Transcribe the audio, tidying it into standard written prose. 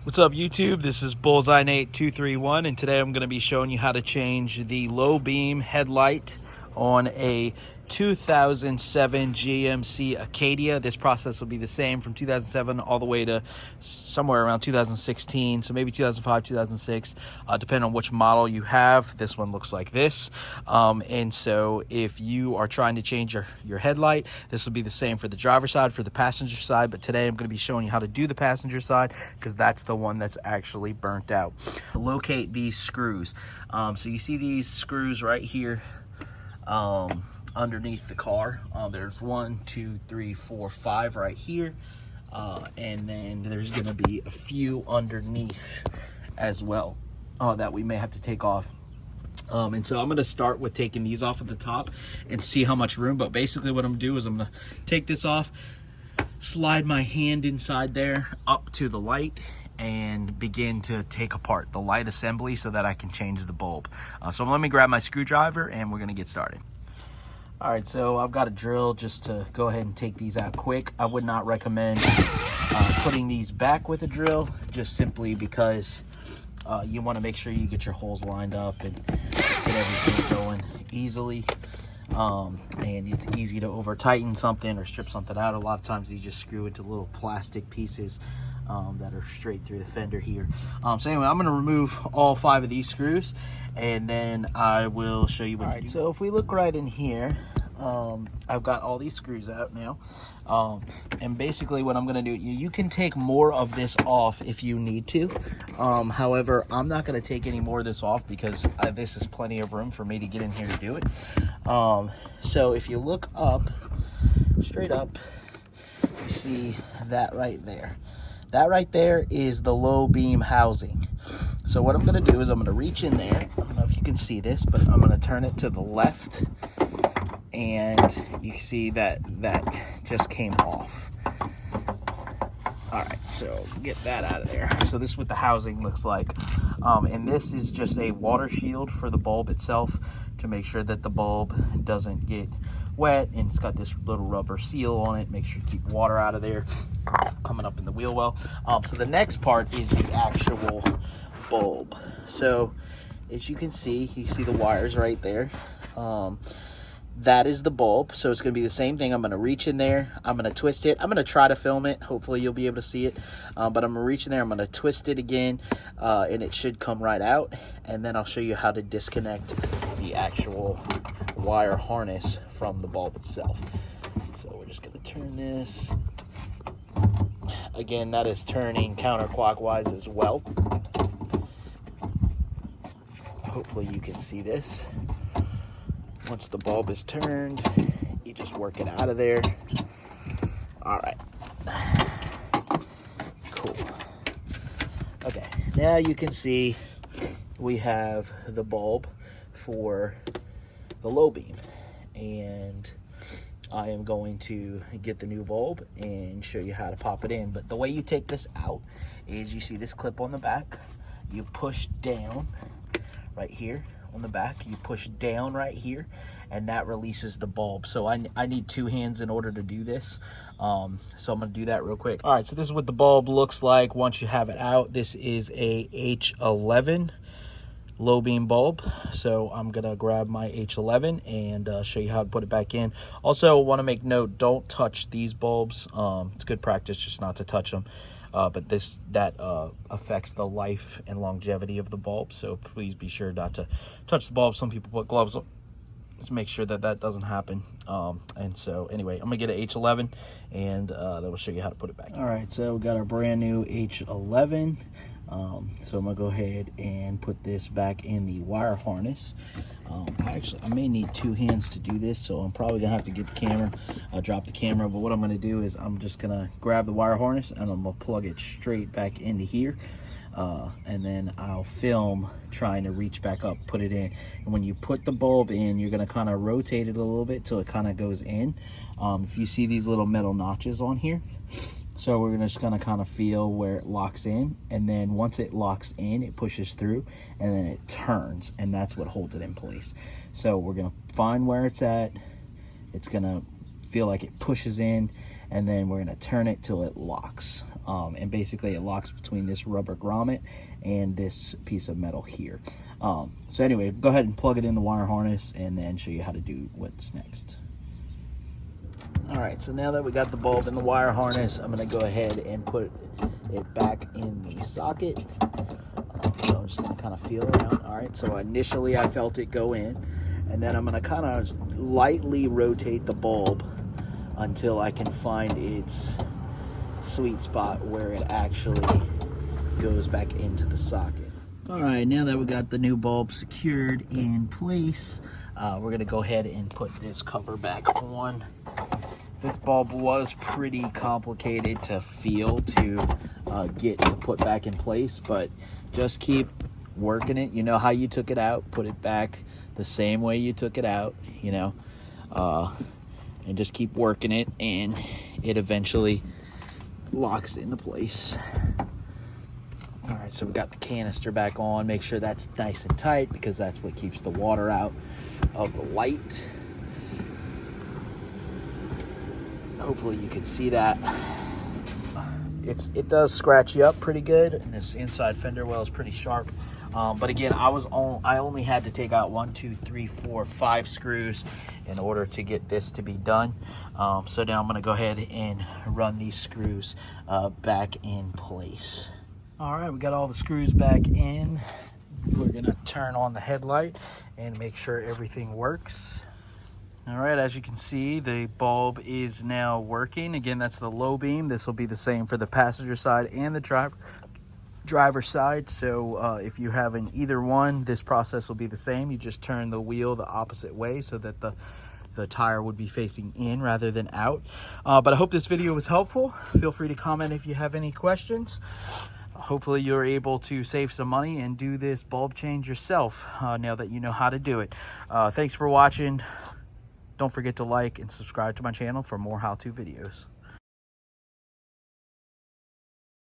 What's up YouTube? This is Bullseye Nate 231 and today I'm going to be showing you how to change the low beam headlight on a 2007 GMC Acadia. This process will be the same from 2007 all the way to somewhere around 2016, so maybe 2005, 2006, depending on which model you have. This one looks like this. And so if you are trying to change your headlight, this will be the same for the driver's side, for the passenger side, but today I'm going to be showing you how to do the passenger side because that's the one that's actually burnt out. Locate these screws. So you see these screws right here underneath the car. There's 1, 2, 3, 4, 5 right here, and then there's going to be a few underneath as well that we may have to take off. And so I'm going to start with taking these off at the top and see how much room. But basically what I'm going to do is I'm going to take this off, slide my hand inside there up to the light, and begin to take apart the light assembly so that I can change the bulb. So let me grab my screwdriver and we're going to get started. All right, so I've got a drill just to go ahead and take these out quick. I would not recommend putting these back with a drill, just simply because you want to make sure you get your holes lined up and get everything going easily. And it's easy to over tighten something or strip something out. A lot of times you just screw into little plastic pieces that are straight through the fender here. So anyway, I'm going to remove all 5 of these screws and then I will show you what to do. So if we look right in here, I've got all these screws out now, and basically what I'm going to do, you can take more of this off if you need to. However, I'm not going to take any more of this off because this is plenty of room for me to get in here to do it. So if you look up, straight up, you see that right there. That right there is the low beam housing. So what I'm going to do is I'm going to reach in there. I don't know if you can see this, but I'm going to turn it to the left. And you can see that just came off. All right, so get that out of there. So this is what the housing looks like. And this is just a water shield for the bulb itself to make sure that the bulb doesn't get wet, and it's got this little rubber seal on it. Make sure you keep water out of there coming up in the wheel well. So the next part is the actual bulb. So as you see the wires right there. That is the bulb. So it's going to be the same thing. I'm going to reach in there. I'm going to twist it. I'm going to try to film it. Hopefully you'll be able to see it. But I'm going to reach in there. I'm going to twist it again, and it should come right out. And then I'll show you how to disconnect the actual wire harness from the bulb itself. So we're just going to turn this. Again, that is turning counterclockwise as well. Hopefully you can see this. Once the bulb is turned, you just work it out of there. All right. Cool. Okay, now you can see we have the bulb for the low beam. And I am going to get the new bulb and show you how to pop it in. But the way you take this out is you see this clip on the back. You push down right here on the back, you push down right here, and that releases the bulb. So I need 2 hands in order to do this. So I'm gonna do that real quick. All right, so this is what the bulb looks like once you have it out. This is a H11 low beam bulb. So I'm gonna grab my H11 and show you how to put it back in. Also want to make note, don't touch these bulbs. It's good practice just not to touch them. But that affects the life and longevity of the bulb, so please be sure not to touch the bulb. Some people put gloves on to make sure that doesn't happen. And so anyway, I'm gonna get an H11 and that will show you how to put it back in. All right, so we got our brand new H11. So I'm gonna go ahead and put this back in the wire harness. I may need 2 hands to do this, so I'm probably gonna have to get the camera, drop the camera. But what I'm gonna do is I'm just gonna grab the wire harness and I'm gonna plug it straight back into here. And then I'll film trying to reach back up, put it in. And when you put the bulb in, you're gonna kind of rotate it a little bit till it kind of goes in. If you see these little metal notches on here, so we're just gonna kind of feel where it locks in, and then once it locks in, it pushes through, and then it turns, and that's what holds it in place. So we're gonna find where it's at. It's gonna feel like it pushes in, and then we're gonna turn it till it locks. and basically it locks between this rubber grommet and this piece of metal here. So anyway, go ahead and plug it in the wire harness and then show you how to do what's next. All right, so now that we got the bulb in the wire harness, I'm gonna go ahead and put it back in the socket. So I'm just gonna kind of feel around. All right, so initially I felt it go in, and then I'm gonna kind of lightly rotate the bulb until I can find its sweet spot where it actually goes back into the socket. All right, now that we got the new bulb secured in place, we're gonna go ahead and put this cover back on. This bulb was pretty complicated to feel to get to put back in place, but just keep working it. You know how you took it out, put it back the same way you took it out, you know, and just keep working it, and it eventually locks into place. All right, so we got the canister back on. Make sure that's nice and tight because that's what keeps the water out of the light. Hopefully you can see that. It does scratch you up pretty good, and this inside fender well is pretty sharp. But again, I only had to take out 1, 2, 3, 4, 5 screws in order to get this to be done. So now I'm going to go ahead and run these screws back in place. All right, we got all the screws back in. We're going to turn on the headlight and make sure everything works. All right, as you can see, the bulb is now working. Again, that's the low beam. This will be the same for the passenger side and the driver side. So if you have an either one, this process will be the same. You just turn the wheel the opposite way so that the tire would be facing in rather than out. But I hope this video was helpful. Feel free to comment if you have any questions. Hopefully you're able to save some money and do this bulb change yourself now that you know how to do it. Thanks for watching. Don't forget to like and subscribe to my channel for more how-to videos.